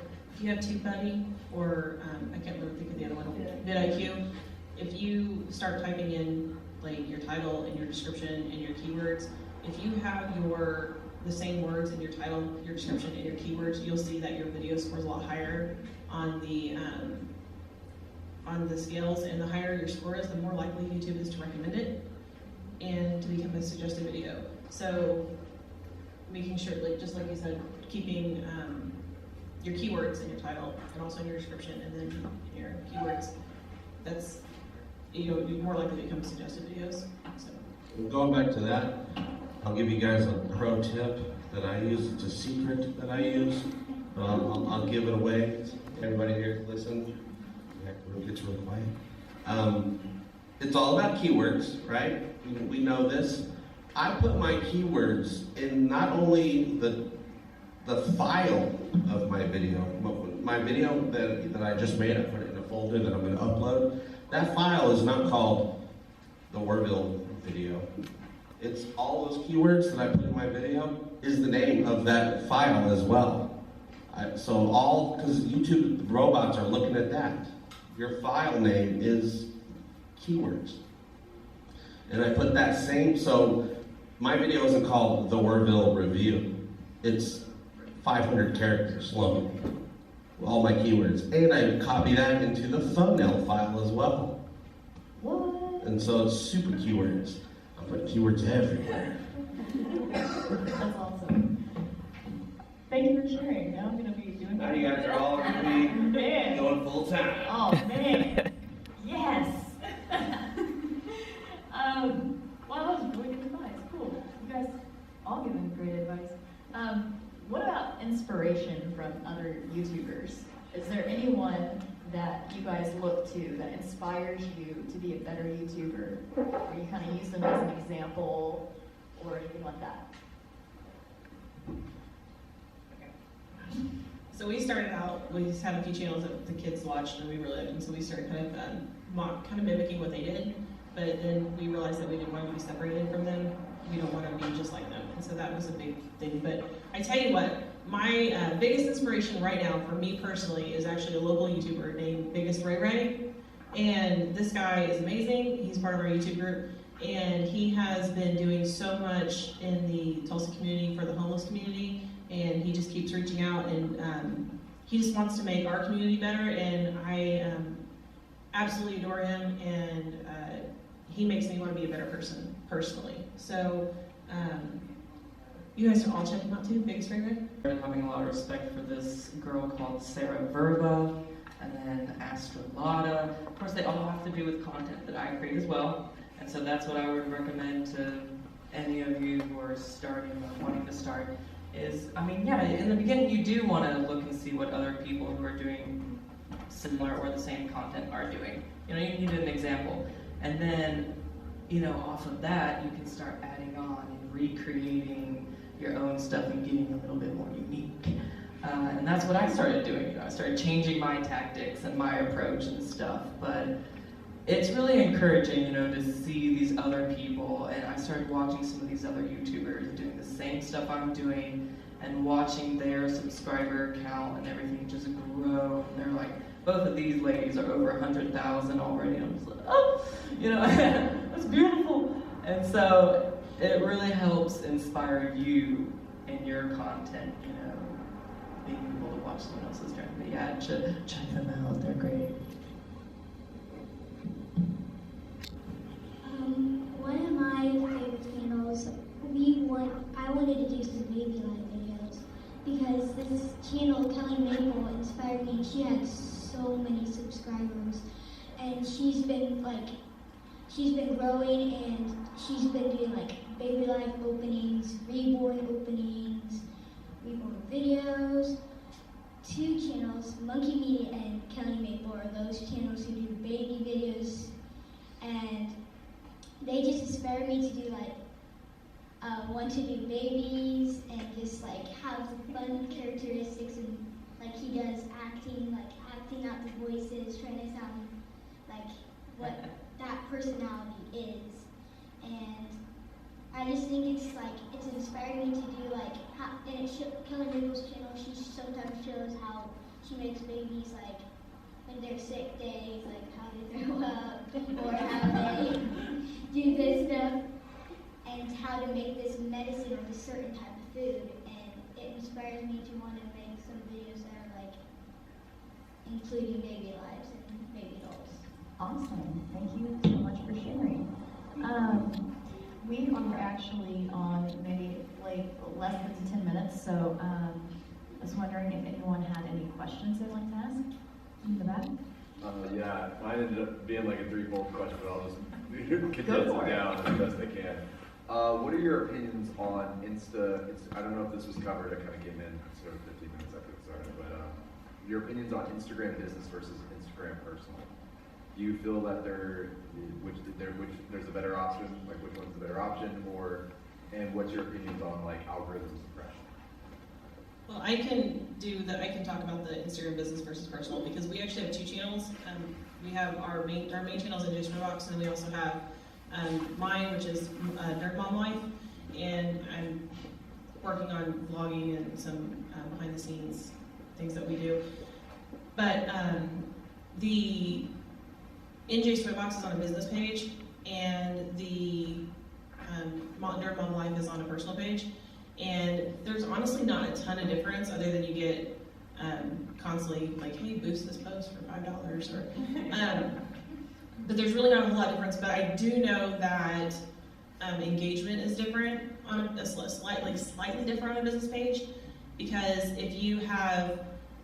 TubeBuddy, or I can't really think of the other one, vidIQ, if you start typing in like your title and your description and your keywords, if you have the same words in your title, your description, and your keywords, you'll see that your video scores a lot higher on the scales, and the higher your score is, the more likely YouTube is to recommend it and to become a suggested video. So making sure, just like you said, keeping your keywords in your title and also in your description, and then your keywords, that's, you're more likely to become suggested videos. So. Going back to that, I'll give you guys a pro tip that I use. It's a secret that I use, but I'll give it away. Everybody here, listen. It gets really quiet. It's all about keywords, right? We know this. I put my keywords in not only the file of my video that I just made. I put it in a folder that I'm going to upload. That file is not called the Orville video. It's all those keywords that I put in my video is the name of that file as well. Because YouTube robots are looking at that. Your file name is keywords. And I put that same, so my video isn't called the Orville Review. It's 500 characters long, all my keywords. And I copy that into the thumbnail file as well. What? And so it's super keywords. I put keywords everywhere. That's awesome. Thank you for sharing. Now I'm going to be doing Now you guys are all going to be going full time. Oh, man. Yes. Wow, that was really good advice. Cool. You guys all giving great advice. What about inspiration from other YouTubers? Is there anyone that you guys look to that inspires you to be a better YouTuber? Or you kind of use them as an example or anything like that? So we started out, we just had a few channels that the kids watched and we really liked them, so we started kind of mimicking what they did, but then we realized that we didn't want to be separated from them. We don't want to be just like them, and so that was a big thing. But I tell you what, my biggest inspiration right now for me personally is actually a local YouTuber named Biggest Ray Ray, and this guy is amazing. He's part of our YouTube group, and he has been doing so much in the Tulsa community for the homeless community, and he just keeps reaching out, and he just wants to make our community better, and I absolutely adore him, and he makes me want to be a better person personally. So you guys should all check him out too, Biggest Ray Ray. I'm having a lot of respect for this girl called Sarah Verba, and then Astrolata. Of course, they all have to do with content that I create as well, and so that's what I would recommend to any of you who are starting or wanting to start. Is, in the beginning you do want to look and see what other people who are doing similar or the same content are doing. You need an example. And then, off of that, you can start adding on and recreating your own stuff and getting a little bit more unique. And that's what I started doing. I started changing my tactics and my approach and stuff. But it's really encouraging, to see these other people. And I started watching some of these other YouTubers doing the same stuff I'm doing and watching their subscriber count and everything just grow. And they're like, both of these ladies are over 100,000 already. I'm just like, oh, that's beautiful. And so it really helps inspire you in your content, being able to watch someone else's journey. But yeah, check them out, they're great. this channel, Kelly Maple, inspired me. She had so many subscribers, and she's been growing, and she's been doing like baby life openings, reborn videos. 2 channels, Monkey Media and Kelly Maple, are those channels who do baby videos, and they just inspired me to do want to do babies and just have the fun characteristics, and he does acting out the voices, trying to sound like what that personality is. And I just think it's inspired me to do Kelly Maple's channel, she sometimes shows how she makes babies when they're sick days, how they throw up, or how they do this stuff, and how to make this medicine with a certain type of food. And it inspires me to want to make some videos that are including baby lives and baby adults. Awesome. Thank you so much for sharing. We are actually on maybe less than 10 minutes, so I was wondering if anyone had any questions they'd like to ask in the back. Yeah, mine ended up being like a 3-fold question, but I'll just condense it down as best I can. What are your opinions on Insta? I don't know if this was covered. I kind of came in sort of 15 minutes after it started, but your opinions on Instagram business versus Instagram personal. Do you feel that there's a better option? Which one's the better option? And what's your opinions on algorithm suppression? Well, I can talk about the Instagram business versus personal, because we actually have 2 channels. We have our main channel is JSMX, and then we also have mine, which is Nerd Mom Life, and I'm working on vlogging and some behind the scenes things that we do. But the NJ Sweatbox is on a business page, and the Nerd Mom Life is on a personal page. And there's honestly not a ton of difference, other than you get constantly hey, boost this post for $5, or but there's really not a whole lot of difference. But I do know that engagement is different on slightly different on a business page, because if you have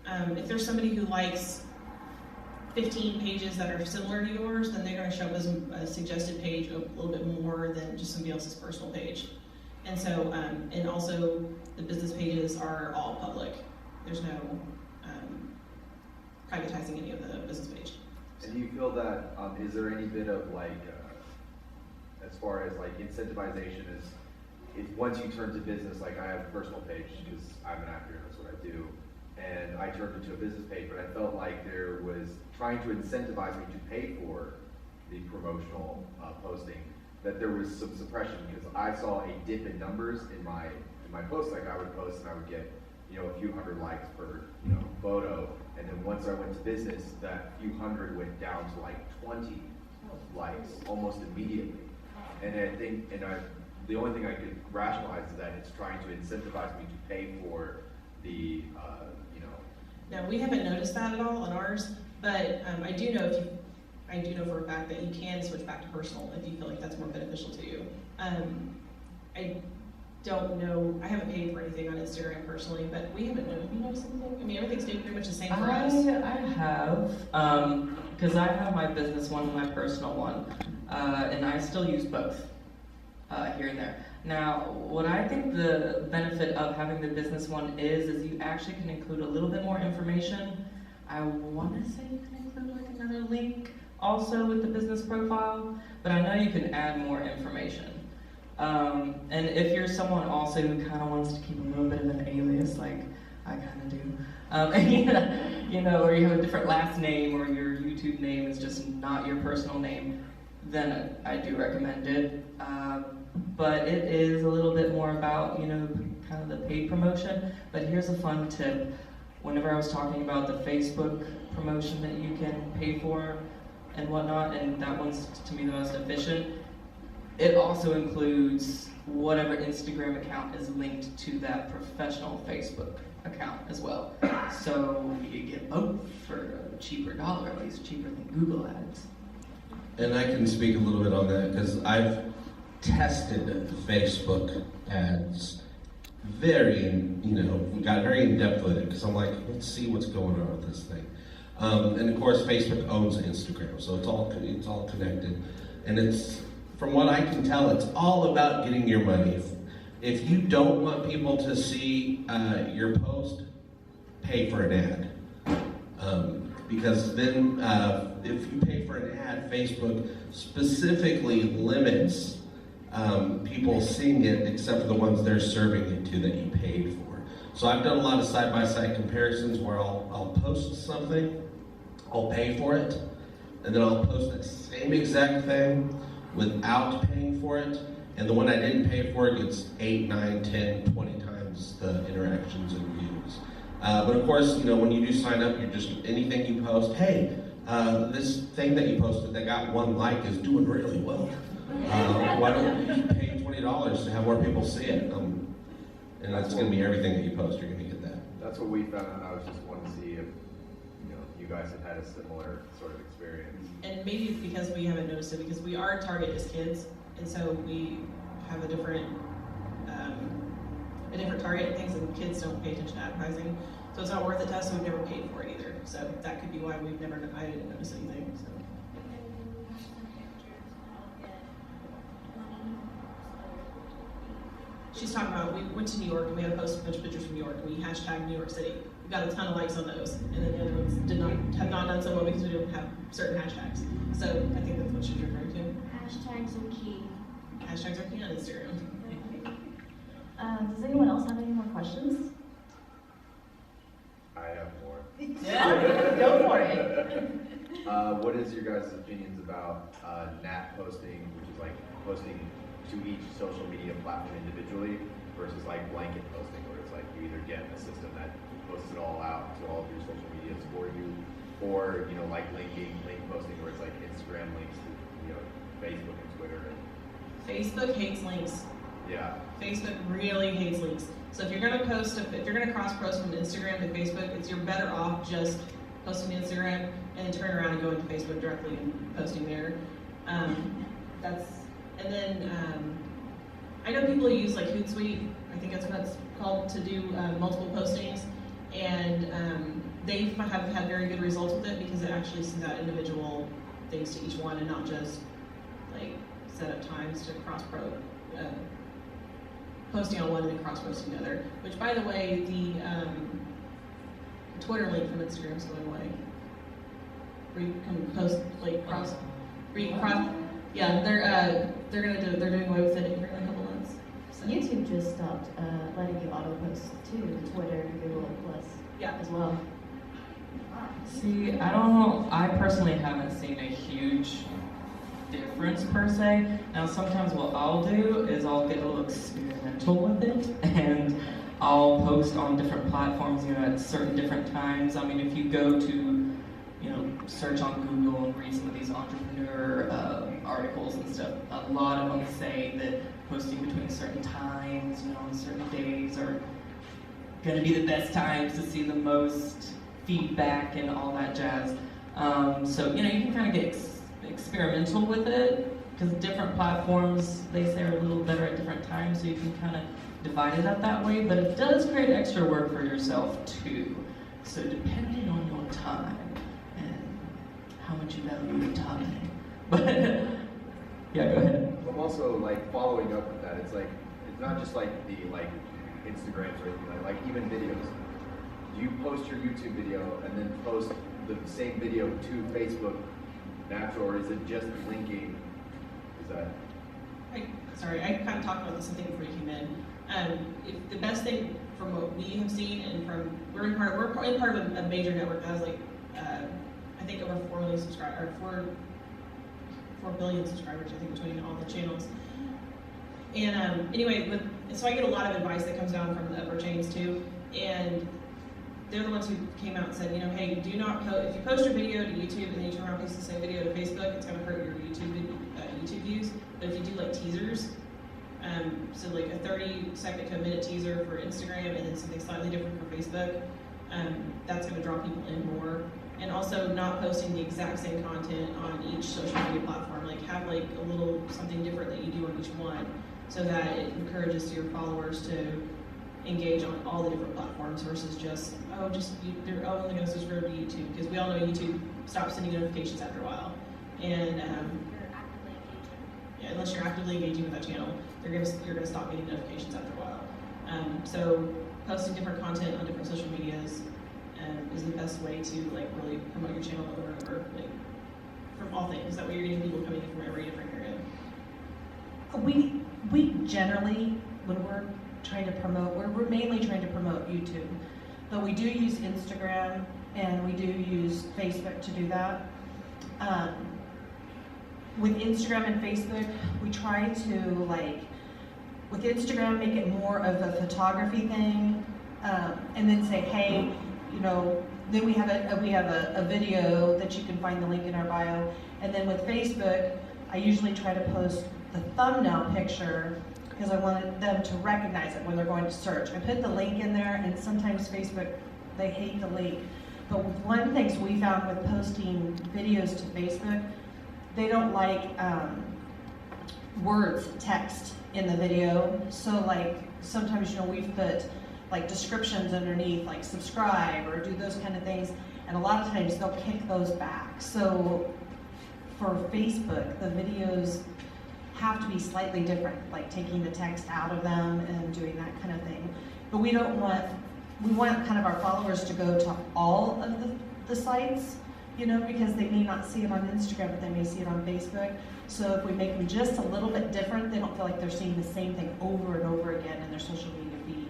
if there's somebody who likes 15 pages that are similar to yours, then they're going to show up as a suggested page a little bit more than just somebody else's personal page. And so, and also the business pages are all public. There's no privatizing any of the business page. And do you feel that, is there any bit of as far as incentivization is once you turn to business, I have a personal page because I'm an actor and that's what I do, and I turned into a business page, but I felt like there was trying to incentivize me to pay for the promotional posting, that there was some suppression, because I saw a dip in numbers in my posts. I would post and I would get a few hundred likes per photo, and then once I went to business, that few hundred went down to 20 likes almost immediately. And I think, the only thing I could rationalize is that it's trying to incentivize me to pay for the No, we haven't noticed that at all on ours, but I do know for a fact that you can switch back to personal if you feel like that's more beneficial to you. I don't know, I haven't paid for anything on Instagram personally, but we haven't known. Have you noticed anything? I mean, everything's stayed pretty much the same for us. I have, because I have my business one and my personal one, and I still use both here and there. Now, what I think the benefit of having the business one is you actually can include a little bit more information. I want to say you can include another link also with the business profile, but I know you can add more information. And if you're someone also who kind of wants to keep a little bit of an alias, like I kind of do, or you have a different last name, or your YouTube name is just not your personal name, then I do recommend it. But it is a little bit more about, kind of the paid promotion. But here's a fun tip. Whenever I was talking about the Facebook promotion that you can pay for and whatnot, and that one's to me the most efficient, it also includes whatever Instagram account is linked to that professional Facebook account as well. So you get both for a cheaper dollar, at least cheaper than Google ads. And I can speak a little bit on that because I've tested Facebook ads very, got very in depth with it because I'm like, let's see what's going on with this thing. And of course, Facebook owns Instagram, so it's all connected. And it's, from what I can tell, it's all about getting your money. If you don't want people to see your post, pay for an ad. Because then if you pay for an ad, Facebook specifically limits people seeing it except for the ones they're serving it to that you paid for. So I've done a lot of side-by-side comparisons where I'll post something, I'll pay for it, and then I'll post that same exact thing without paying for it, and the one I didn't pay for gets 8, 9, 10, 20 times the interactions and views. But of course, when you do sign up, you're just, anything you post, hey, this thing that you posted that got 1 like is doing really well. Why don't you pay $20 to have more people see it? And that's going to be everything that you post, you're going to get that. That's what we found, and I was just wanting to see if you guys have had a similar sort of experience. And maybe it's because we haven't noticed it, because our target is kids, and so we have a different target and things, and kids don't pay attention to advertising. So it's not worth it to us, so we've never paid for it either. So that could be why I didn't notice anything. So. She's talking about, we went to New York and we had to post a bunch of pictures from New York, and we hashtagged New York City. We got a ton of likes on those, and then the other ones have not done so well because we don't have certain hashtags. So I think that's what she's referring to. Hashtags are key. Hashtags are key on Instagram. Does anyone else have any more questions? I have more. Yeah, go for it. What is your guys' opinions about nat posting, which is like posting to each social media platform individually, versus like blanket posting, where it's like you either get a system that posts it all out to all of your social medias for you, or like link posting, where it's like Instagram links to Facebook and Twitter. Facebook hates links. Yeah. Facebook really hates links. So if you're gonna cross post from Instagram to Facebook, you're better off just posting to Instagram and then turn around and going to Facebook directly and posting there. And then I know people use like Hootsuite, I think that's what it's called, to do multiple postings, and they have had very good results with it because it actually sends out individual things to each one and not just like set up times to posting on one and then cross-posting the other. Which, by the way, the Twitter link from Instagram is going away. Where you can post like yeah, they're doing away with it in a couple months. So. YouTube just stopped letting you auto post to Twitter and Google Plus as well. See, I don't know. I personally haven't seen a huge difference per se. Now, sometimes what I'll do is I'll get a little experimental with it, and I'll post on different platforms, at certain different times. I mean, if you go to, search on Google and read some of these entrepreneur articles and stuff, a lot of them say that posting between certain times, on certain days are going to be the best times to see the most feedback and all that jazz. So, you can kind of get experimental with it, because different platforms, they say, are a little better at different times, so you can kind of divide it up that way, but it does create extra work for yourself too. So depending on your time and how much you value your time. But yeah, go ahead. I'm also like following up with that. It's like, it's not just like the Instagrams or anything, like even videos. You post your YouTube video and then post the same video to Facebook natural, or is it just linking? Is that? I kind of talked about this, I think, before you came in. If the best thing from what we have seen, and we're in part of a major network that has like I think over 4 million subscribers, or 4 billion subscribers, I think, between all the channels. And anyway, so I get a lot of advice that comes down from the upper chains too, and they're the ones who came out and said, hey, do not post, if you post your video to YouTube and then you turn around and post the same video to Facebook, it's going to hurt your YouTube views. But if you do like teasers, so like a 30-second to a minute teaser for Instagram and then something slightly different for Facebook, that's going to draw people in more. And also not posting the exact same content on each social media platform. Like have like a little something different that you do on each one, so that it encourages your followers to engage on all the different platforms versus just, they're only going to subscribe to YouTube, because we all know YouTube stops sending notifications after a while. And yeah, unless you're actively engaging with that channel, you're gonna stop getting notifications after a while. So posting different content on different social medias is the best way to like really promote your channel over and over, like from all things. That way you're getting people coming in from every different area. We generally, when we're trying to promote, we're mainly trying to promote YouTube, but we do use Instagram and we do use Facebook to do that. With Instagram and Facebook, we try to with Instagram, make it more of a photography thing, and then say, hey, then we have a video that you can find the link in our bio. And then with Facebook, I usually try to post the thumbnail picture because I wanted them to recognize it when they're going to search. I put the link in there, and sometimes Facebook, they hate the link. But one of the things we found with posting videos to Facebook, they don't like words, text in the video. So sometimes, we've put descriptions underneath, like subscribe or do those kind of things. And a lot of times they'll kick those back. So for Facebook, the videos have to be slightly different, like taking the text out of them and doing that kind of thing. But we want kind of our followers to go to all of the sites, because they may not see it on Instagram, but they may see it on Facebook. So if we make them just a little bit different, they don't feel like they're seeing the same thing over and over again in their social media feed.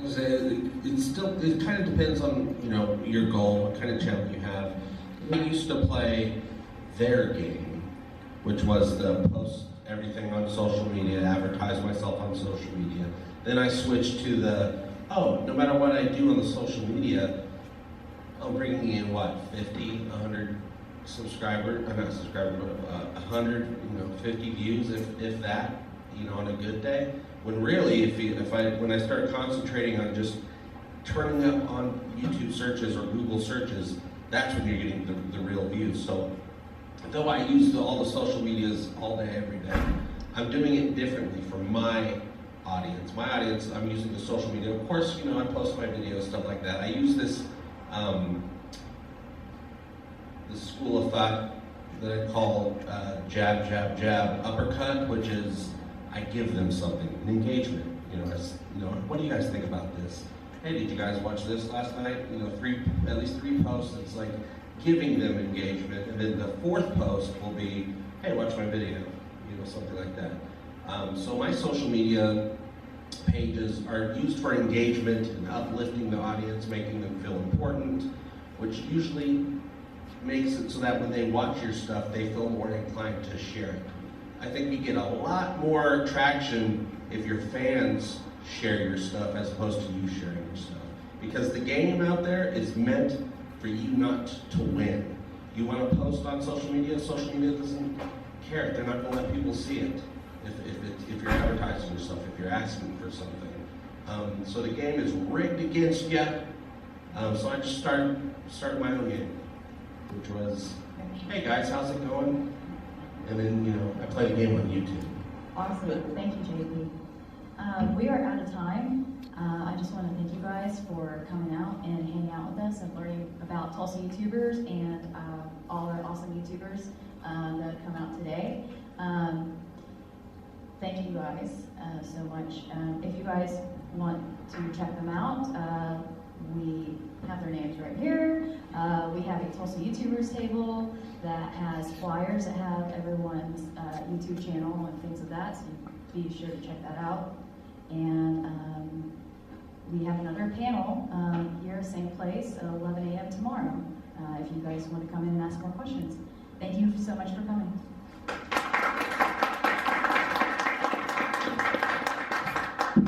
It kind of depends on, your goal, what kind of channel you have. We used to play their game, which was to post everything on social media, advertise myself on social media. Then I switched to no matter what I do on the social media, I'm bringing in 50, 100 subscribers, not subscribers, but 100, 50 views, if that, on a good day. When really, when I start concentrating on just turning up on YouTube searches or Google searches, that's when you're getting the real views. So, though I use all the social medias all day, every day, I'm doing it differently for my audience. My audience, I'm using the social media. Of course, I post my videos, stuff like that. I use this school of thought that I call jab, jab, jab, uppercut, which is I give them something, an engagement. What do you guys think about this? Hey, did you guys watch this last night? At least three posts. It's like giving them engagement, and then the fourth post will be, hey, watch my video, something like that. So my social media pages are used for engagement and uplifting the audience, making them feel important, which usually makes it so that when they watch your stuff, they feel more inclined to share it. I think you get a lot more traction if your fans share your stuff as opposed to you sharing your stuff. Because the game out there is meant for you not to win. You want to post on social media doesn't care. They're not going to let people see it if you're advertising yourself, if you're asking for something. So the game is rigged against you. So I just started my own game, which was, hey guys, how's it going? And then, I played a game on YouTube. Awesome. Thank you, JP. We are out of time. I just want to thank you guys for coming out and hanging out with us and learning about Tulsa YouTubers and all our awesome YouTubers that have come out today. Thank you guys so much. If you guys want to check them out, we have their names right here. We have a Tulsa YouTubers table that has flyers that have everyone's YouTube channel and things of that, so be sure to check that out. And we have another panel here, same place, at 11 a.m. tomorrow, if you guys want to come in and ask more questions. Thank you so much for coming.